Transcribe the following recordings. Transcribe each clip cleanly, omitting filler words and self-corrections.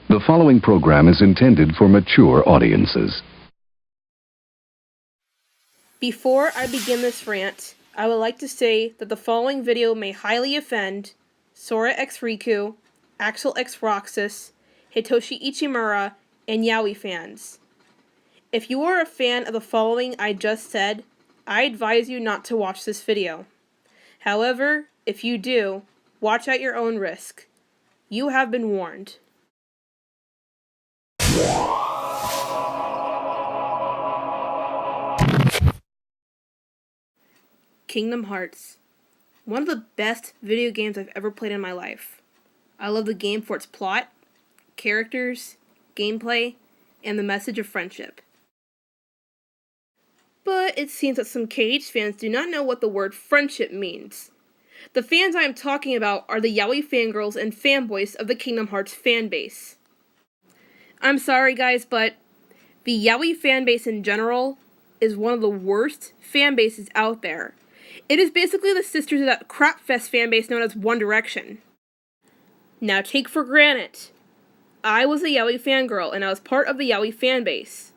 The following program is intended for mature audiences. Before I begin this rant, I would like to say that the following video may highly offend Sora x Riku, Axel x Roxas, Hitoshi Ichimura, and Yaoi fans. If you are a fan of the following I just said, I advise you not to watch this video. However, if you do, watch at your own risk. You have been warned. Kingdom Hearts. One of the best video games I've ever played in my life. I love the game for its plot, characters, gameplay, and the message of friendship. But it seems that some KH fans do not know what the word friendship means. The fans I am talking about are the yaoi fangirls and fanboys of the Kingdom Hearts fanbase. I'm sorry guys, but the yaoi fanbase in general is one of the worst fanbases out there. It is basically the sisters of that crapfest fanbase known as One Direction. Now take for granted, I was a yaoi fangirl and I was part of the yaoi fanbase.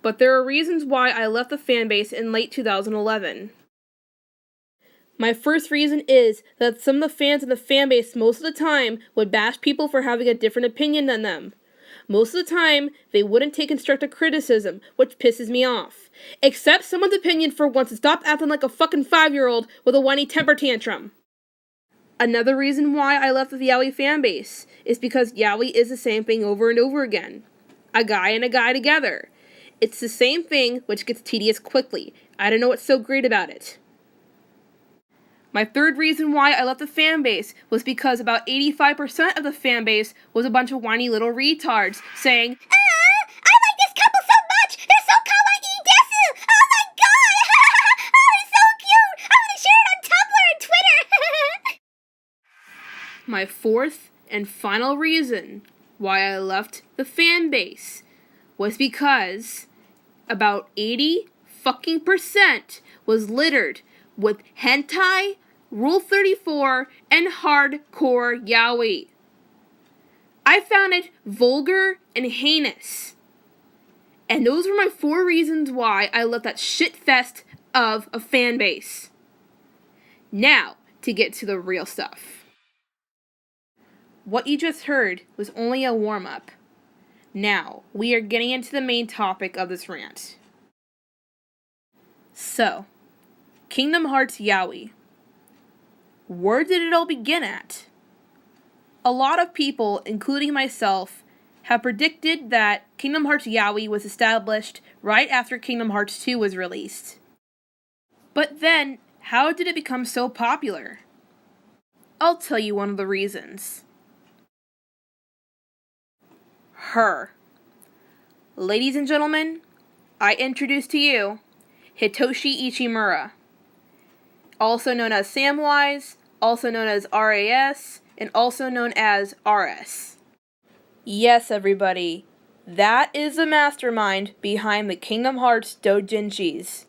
But there are reasons why I left the fanbase in late 2011. My first reason is that some of the fans in the fanbase most of the time would bash people for having a different opinion than them. Most of the time, they wouldn't take constructive criticism, which pisses me off. Accept someone's opinion for once and stop acting like a fucking 5-year-old with a whiny temper tantrum. Another reason why I left the yaoi fanbase is because yaoi is the same thing over and over again. A guy and a guy together. It's the same thing, which gets tedious quickly. I don't know what's so great about it. My third reason why I left the fanbase was because about 85% of the fanbase was a bunch of whiny little retards saying, I like this couple so much! They're so kawaii desu! Oh my god! Oh, it's so cute! I'm gonna share it on Tumblr and Twitter! My fourth and final reason why I left the fanbase was because about 80% was littered with hentai, Rule 34, and hardcore yaoi. I found it vulgar and heinous. And those were my 4 reasons why I left that shitfest of a fanbase. Now, to get to the real stuff. What you just heard was only a warm-up. Now, we are getting into the main topic of this rant. So, Kingdom Hearts yaoi. Where did it all begin at? A lot of people, including myself, have predicted that Kingdom Hearts yaoi was established right after Kingdom Hearts 2 was released. But then, how did it become so popular? I'll tell you one of the reasons. Her. Ladies and gentlemen, I introduce to you Hitoshi Ichimura, also known as Samwise, also known as RAS, and also known as RS. Yes, everybody, that is the mastermind behind the Kingdom Hearts doujinshis.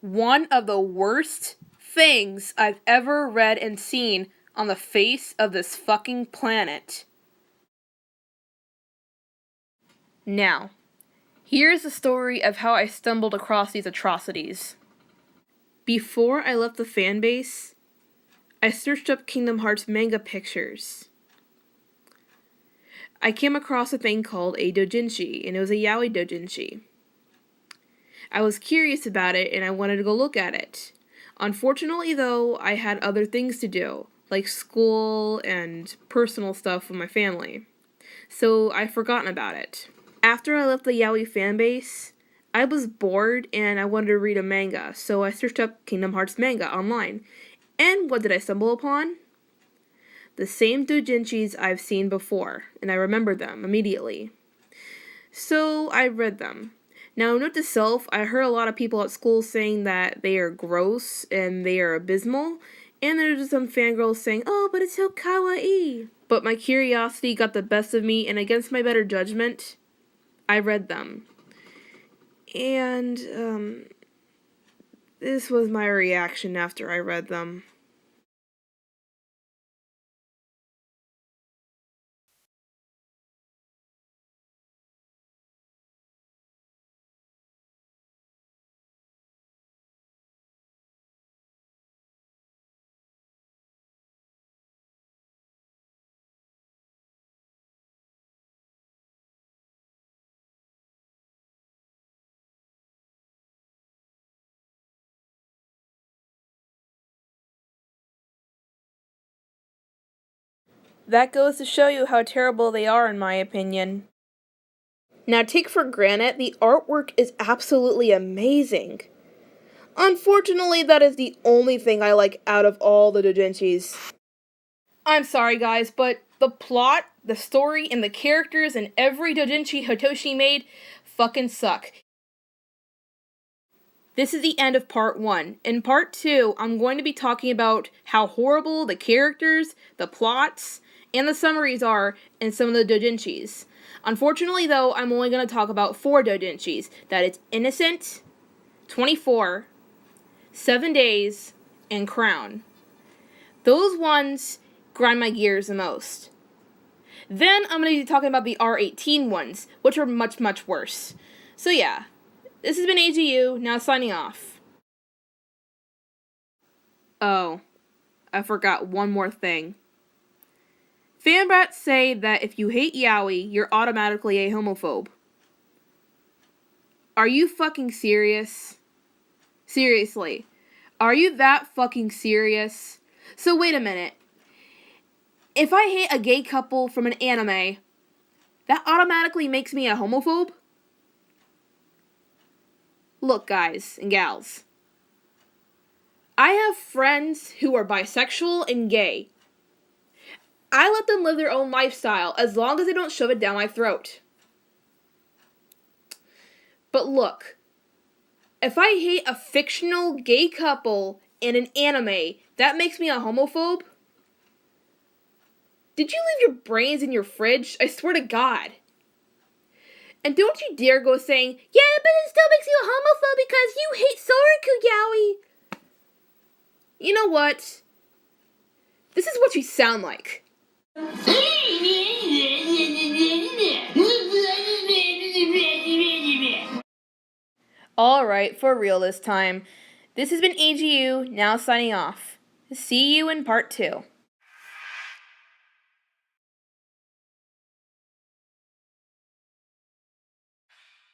One of the worst things I've ever read and seen on the face of this fucking planet. Now, here's the story of how I stumbled across these atrocities. Before I left the fanbase, I searched up Kingdom Hearts manga pictures. I came across a thing called a doujinshi, and it was a yaoi doujinshi. I was curious about it, and I wanted to go look at it. Unfortunately, though, I had other things to do, like school and personal stuff with my family. So I've forgotten about it. After I left the yaoi fanbase, I was bored and I wanted to read a manga, so I searched up Kingdom Hearts manga online. And what did I stumble upon? The same doujinshis I've seen before, and I remembered them immediately. So I read them. Now, note to self, I heard a lot of people at school saying that they are gross and they are abysmal, and there's some fangirls saying, oh, but it's so kawaii. But my curiosity got the best of me, and against my better judgment, I read them. And, this was my reaction after I read them. That goes to show you how terrible they are, in my opinion. Now, take for granted, the artwork is absolutely amazing. Unfortunately, that is the only thing I like out of all the doujinshis. I'm sorry guys, but the plot, the story, and the characters in every doujinshi Hitoshi made fucking suck. This is the end of part 1. In part 2, I'm going to be talking about how horrible the characters, the plots, and the summaries are in some of the doujinshis. Unfortunately though, I'm only going to talk about 4 doujinshis. That is Innocent, 24, 7 Days, and Crown. Those ones grind my gears the most. Then I'm going to be talking about the R18 ones, which are much, much worse. So yeah, this has been AGU, now signing off. Oh, I forgot one more thing. Fanbrats say that if you hate yaoi, you're automatically a homophobe. Are you fucking serious? Seriously, are you that fucking serious? So wait a minute. If I hate a gay couple from an anime, that automatically makes me a homophobe? Look, guys and gals. I have friends who are bisexual and gay. I let them live their own lifestyle as long as they don't shove it down my throat. But look, if I hate a fictional gay couple in an anime, that makes me a homophobe? Did you leave your brains in your fridge? I swear to God. And don't you dare go saying, yeah, but it still makes you a homophobe because you hate Soraku yaoi. You know what? This is what you sound like. Alright, for real this time. This has been AGU, now signing off. See you in part 2.